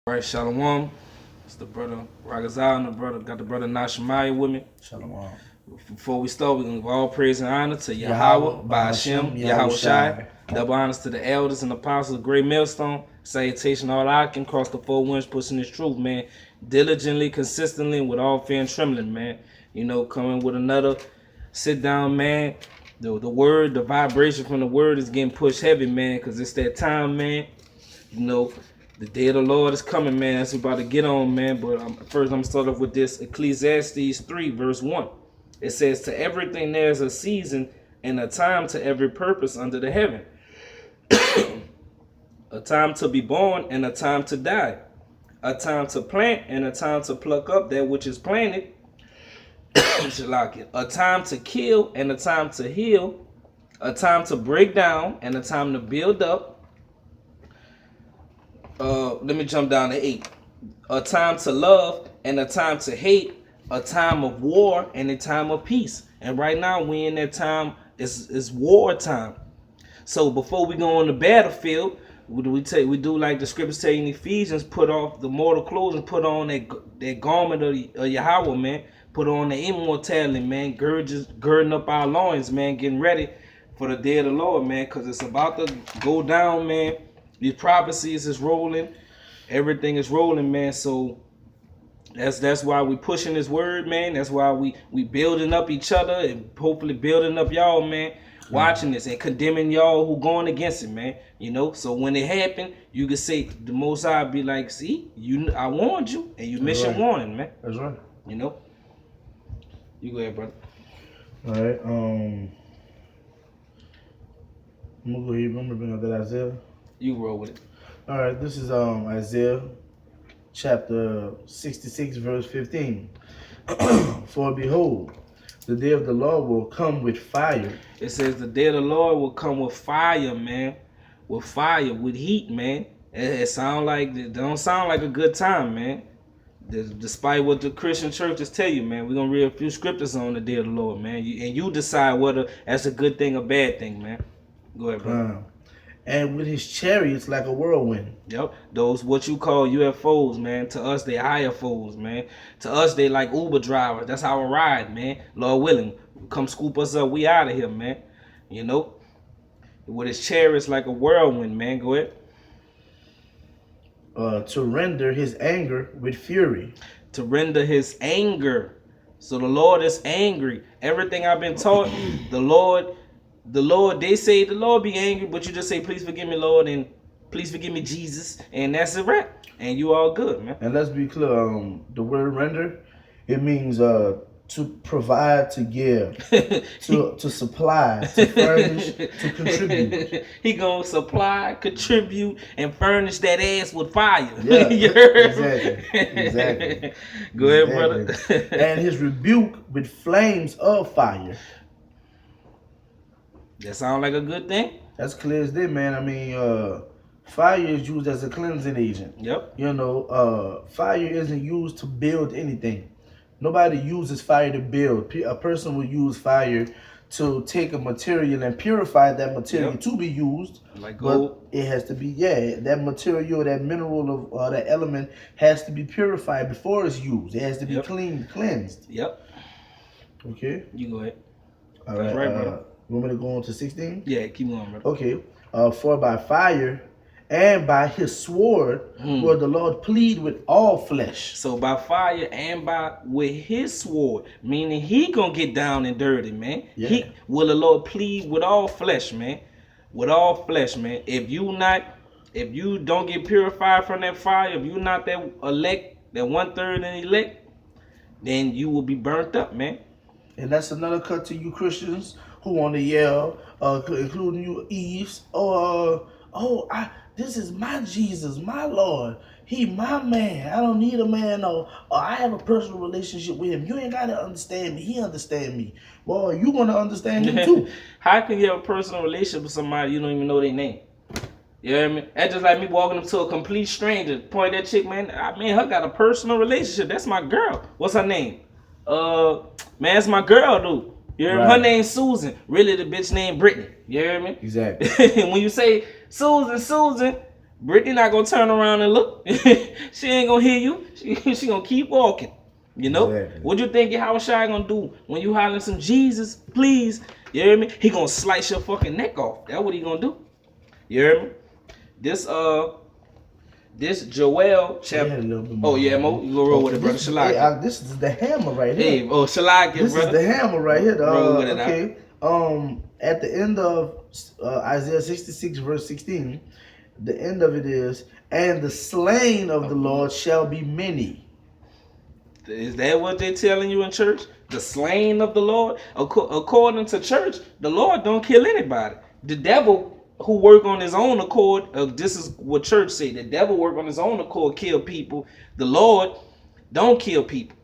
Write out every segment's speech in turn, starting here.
All right, Shalom. It's the brother Ragazal and the brother Nashimaya with me. Shalom. Before we start, we're going to give all praise and honor to Yahweh, Yahweh, Ba'ashem, Ba'ashem, Yahweh Shai. Yahushai. Double honors to the elders and apostles of Great Millstone. Salutation all I can cross the four winds, pushing this truth, man. Diligently, consistently, and with all fear and trembling, man. You know, coming with another sit down, man. The word, the vibration from the word is getting pushed heavy, man, because it's that time, man. You know, the day of the Lord is coming, man. That's about to get on, man. But first, I'm going to start off with this Ecclesiastes 3, verse 1. It says, to everything there's a season and a time to every purpose under the heaven. A time to be born and a time to die. A time to plant and a time to pluck up that which is planted. A time to kill and a time to heal. A time to break down and a time to build up. Let me jump down to 8. A time to love and a time to hate. A time of war and a time of peace. And right now we in that time is war time. So before we go on the battlefield, we do like the scriptures say in Ephesians, put off the mortal clothes and put on that garment of Yahweh, man. Put on the immortality, man. Girding up our loins, man. Getting ready for the day of the Lord, man. Because it's about to go down, man. These prophecies is rolling. Everything is rolling, man. So that's why we pushing this word, man. That's why we building up each other and hopefully building up y'all, man. Watching this and condemning y'all who going against it, man. You know, so when it happen, you can say the Most High be like, see, I warned you, and you miss your warning, man. That's right. You know. You go ahead, brother. All right. I'm gonna go ahead. I'm gonna bring up that Isaiah. You roll with it. All right. This is Isaiah, chapter 66, verse 15. For behold, the day of the Lord will come with fire. It says the day of the Lord will come with fire, man. With fire, with heat, man. It don't sound like a good time, man. Despite what the Christian churches tell you, man. We're gonna read a few scriptures on the day of the Lord, man. And you decide whether that's a good thing or bad thing, man. Go ahead, bro. And with his chariots like a whirlwind. Yep, those what you call UFOs, man. To us, they IFOs, man. To us, they like Uber drivers. That's our ride, man. Lord willing, come scoop us up. We out of here, man. You know, with his chariots like a whirlwind, man. Go ahead. To render his anger with fury. To render his anger. So the Lord is angry. Everything I've been taught, the Lord, they say the Lord be angry, but you just say, please forgive me, Lord, and please forgive me, Jesus, and that's a wrap. And you all good, man. And let's be clear, the word render, it means to provide, to give, to supply, to furnish, to contribute. He gonna supply, contribute, and furnish that ass with fire. Yeah, exactly. Go ahead, brother. And his rebuke with flames of fire. That sound like a good thing? That's clear as day, man. I mean, fire is used as a cleansing agent. Yep. You know, fire isn't used to build anything. Nobody uses fire to build. A person will use fire to take a material and purify that material to be used. Like gold. But it has to be, that material, that mineral, of that element has to be purified before it's used. It has to be cleansed. Yep. Okay. You go ahead. All right, brother. You want me to go on to 16? Yeah, keep going, brother. Okay. For by fire and by his sword will the Lord plead with all flesh. So by fire and with his sword, meaning he gonna get down and dirty, man. Yeah. Will the Lord plead with all flesh, man. With all flesh, man. If you don't get purified from that fire, if you not that elect, that 1/3 and elect, then you will be burnt up, man. And that's another cut to you Christians who want to yell, including you Eves, this is my Jesus, my Lord. He my man. I don't need a man, or I have a personal relationship with him. You ain't got to understand me. He understand me. Well, you going to understand him too. How can you have a personal relationship with somebody you don't even know their name? You know what I mean? That's just like me walking up to a complete stranger, point that chick, man. I mean, her got a personal relationship. That's my girl. What's her name? Man, it's my girl, dude. You hear me? Her name's Susan. Really, the bitch named Brittany. You hear me? Exactly. When you say Susan, Brittany not gonna turn around and look. She ain't gonna hear you. She gonna keep walking. You know? Exactly. What you think Yahushua gonna do when you hollering some Jesus, please? You hear me? He gonna slice your fucking neck off. That's what he gonna do. You hear me? This Joel chapter. Oh yeah, Mo, you go roll with it, brother. Shalak. This is the hammer right here. Hey, oh Shalak, This brother. is the hammer right here. Roll with it, Okay. At the end of Isaiah 66 verse 16, the end of it is, and the slain of the Lord shall be many. Is that what they telling you in church? The slain of the Lord? According to church, the Lord don't kill anybody. The devil who work on his own accord, this is what church say, the devil work on his own accord, kill people. The Lord don't kill people.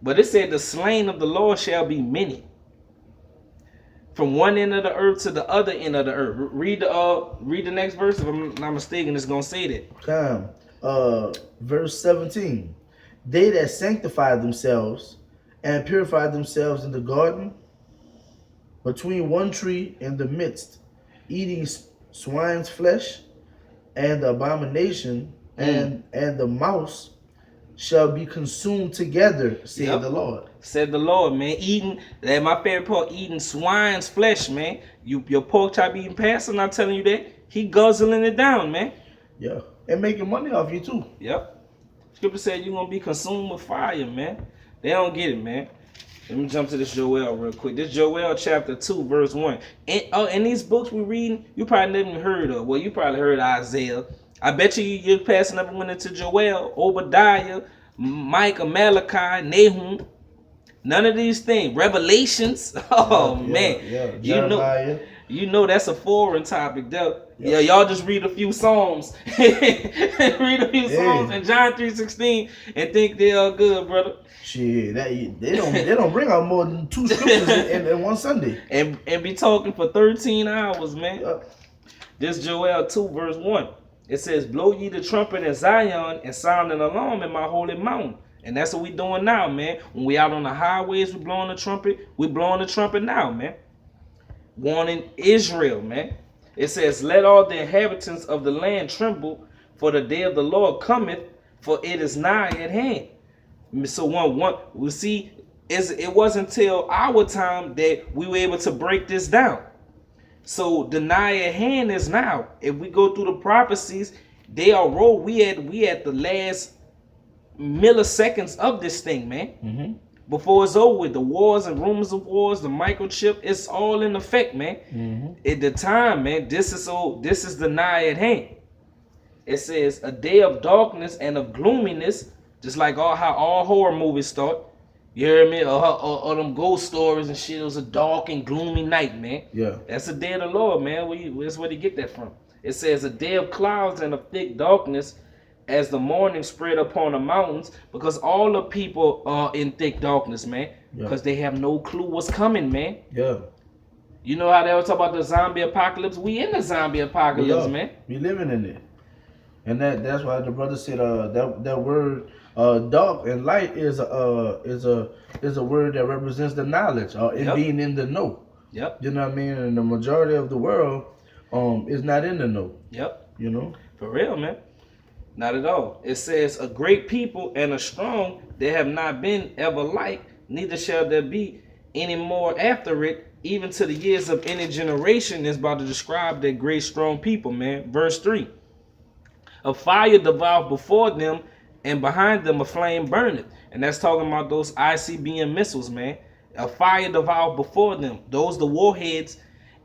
But it said the slain of the Lord shall be many. From one end of the earth to the other end of the earth. Read the next verse. If I'm not mistaken, it's gonna say that. Verse 17. They that sanctify themselves and purify themselves in the garden between one tree in the midst, eating swine's flesh and the abomination and the mouse shall be consumed together, said the Lord. Said the Lord, man. Eating, that my favorite part, eating swine's flesh, man. Your pork chop eating pastor, not telling you that. He guzzling it down, man. Yeah. And making money off you too. Yep. Scripture said you're gonna be consumed with fire, man. They don't get it, man. Let me jump to this Joel real quick. This Joel chapter 2, verse 1. And these books we reading, you probably never even heard of. Well, you probably heard Isaiah. I bet your pastor never went into Joel, Obadiah, Micah, Malachi, Nahum. None of these things. Revelations. Oh man. Jeremiah. You know that's a foreign topic. Yeah, y'all just read a few Psalms. Read a few Psalms and John 3:16 and think they are good, brother. Shit, they don't bring out more than 2 scriptures in one Sunday. And be talking for 13 hours, man. This Joel 2, verse 1. It says, blow ye the trumpet in Zion and sound an alarm in my holy mountain. And that's what we doing now, man. When we out on the highways, we blowing the trumpet. We blowing the trumpet now, man. Warning Israel, man. It says, let all the inhabitants of the land tremble, for the day of the Lord cometh, for it is nigh at hand. So we see, it wasn't until our time that we were able to break this down. So the nigh at hand is now. If we go through the prophecies, they are rolled. We at the last milliseconds of this thing, man. Mm-hmm. Before it's over with, the wars and rumors of wars, the microchip, it's all in effect, man. Mm-hmm. At the time, man, this is the nigh at hand. It says a day of darkness and of gloominess, just like how all horror movies start. You hear me? Or them ghost stories and shit. It was a dark and gloomy night, man. Yeah. That's the day of the Lord, man. That's where you get that from. It says a day of clouds and of thick darkness as the morning spread upon the mountains, because all the people are in thick darkness, man. Because they have no clue what's coming, man. Yeah. You know how they always talk about the zombie apocalypse? We in the zombie apocalypse, man. We living in it. And that's why the brother said that word dark and light is a word that represents the knowledge or being in the know. Yep. You know what I mean? And the majority of the world is not in the know. Yep. You know? For real, man. Not at all. It says a great people and a strong, they have not been ever like, neither shall there be any more after it, even to the years of any generation. Is about to describe that great strong people, man. Verse 3. A fire devoureth before them, and behind them a flame burneth. And that's talking about those ICBM missiles, man. A fire devoureth before them. Those the warheads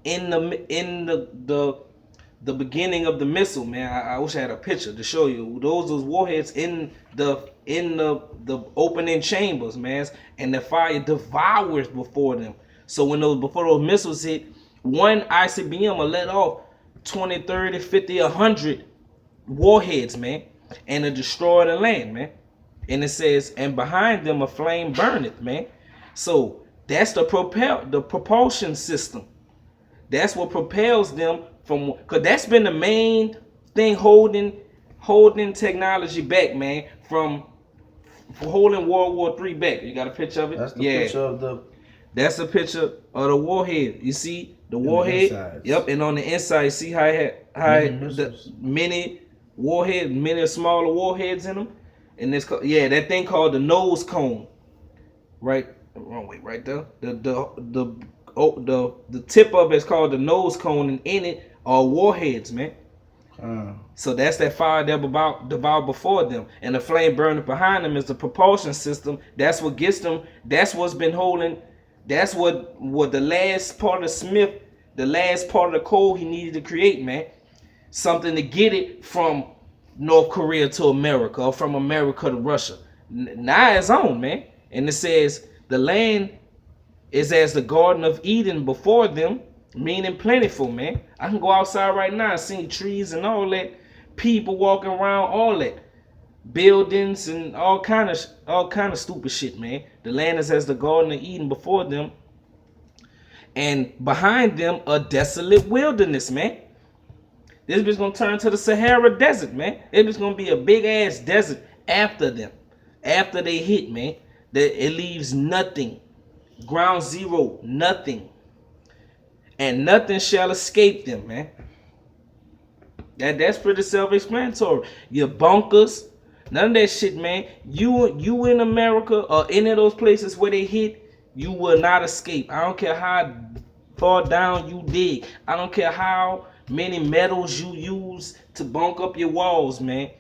in the beginning of the missile, man. I wish I had a picture to show you. Those warheads in the opening chambers, man. And the fire devours before them. So before those missiles hit, one ICBM will let off 20, 30, 50, 100 warheads, man, and to destroy the land, man. And it says, and behind them a flame burneth, man. So that's the propulsion system. That's what propels them from, because that's been the main thing holding technology back, man, from holding World War III back. You got a picture of it? That's the picture of That's a picture of the warhead. You see the And warhead? the insides. Yep. And on the inside, see how it had many warheads, many smaller warheads in them. And it's called, yeah, that thing called the nose cone. Right, wrong way, right there. The tip of it's called the nose cone, and in it are warheads, man. So that's that fire that devoured before them, and the flame burning behind them is the propulsion system. That's what gets them. That's what's been holding. That's what the last part of Smith, the last part of the code he needed to create, man. Something to get it from North Korea to America, or from America to Russia. Now it's on, man. And it says the land is as the Garden of Eden before them, meaning plentiful, man. I can go outside right now and see trees and all that, people walking around, all that, buildings and all kind of stupid shit, man. The land is as the Garden of Eden before them, and behind them a desolate wilderness, man. This bitch gonna turn to the Sahara Desert, man. It's gonna be a big ass desert after them, after they hit, man. That it leaves nothing, ground zero, nothing, and nothing shall escape them, man. That's pretty self-explanatory. Your bunkers, none of that shit, man. You in America or any of those places where they hit, you will not escape. I don't care how far down you dig. I don't care how many metals you use to bunk up your walls, man.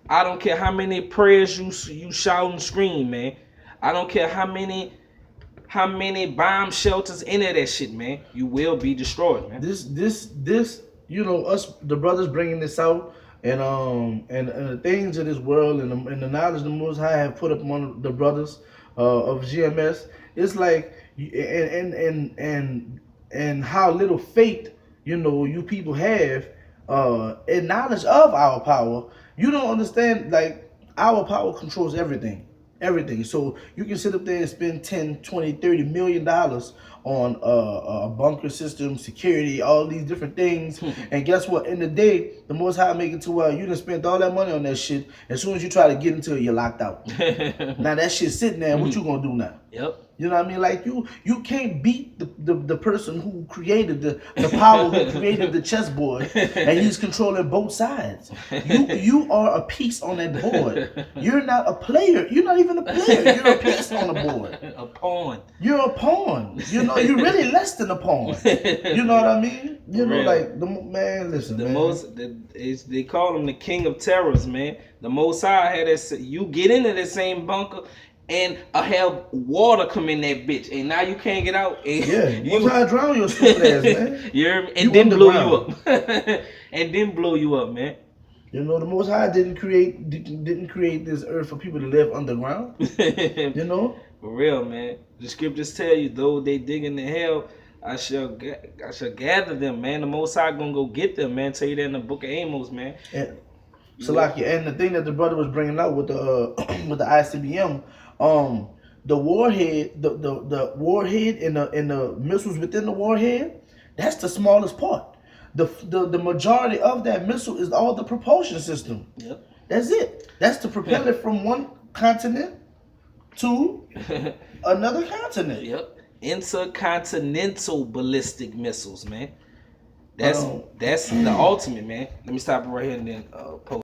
I don't care how many prayers you shout and scream, man. I don't care how many bomb shelters, any of that shit, man. You will be destroyed, man. This, you know, us the brothers bringing this out, and the things of this world, and the knowledge the Most High have put upon the brothers of GMS. It's like, and how little faith, you know, you people have in knowledge of our power. You don't understand, like, our power controls everything. So you can sit up there and spend 10, 20, 30 million dollars on a bunker system, security, all these different things. And guess what? In the day, the Most High make it to where you done spent all that money on that shit. As soon as you try to get into it, you're locked out. Now that shit's sitting there, what you gonna do now? Yep. You know what I mean? Like, you can't beat the person who created the power, who created the chessboard, and he's controlling both sides. You are a piece on that board. You're not a player. You're not even a player. You're a piece on the board. A pawn. You're a pawn. You know, you're really less than a pawn. You know what I mean? You know, like, man, listen, man. They call him the king of terrors, man. The Most High had that. You get into the same bunker, and have water come in that bitch, and now you can't get out. And you try to drown your stupid ass, man. And then blow you up. And then blow you up, man. You know, the Most High didn't create this earth for people to live underground. You know, for real, man. The scriptures tell you, though they dig into hell, I shall gather them, man. The Most High gonna go get them, man. Tell you that in the book of Amos, man. And Salakia, and the thing that the brother was bringing out with the with the ICBM. The warhead, the warhead and the missiles within the warhead, that's the smallest part. The majority of that missile is all the propulsion system. Yep. That's it. That's to propel it from one continent to another continent. Yep. Intercontinental ballistic missiles, man. That's the ultimate, man. Let me stop it right here and then post.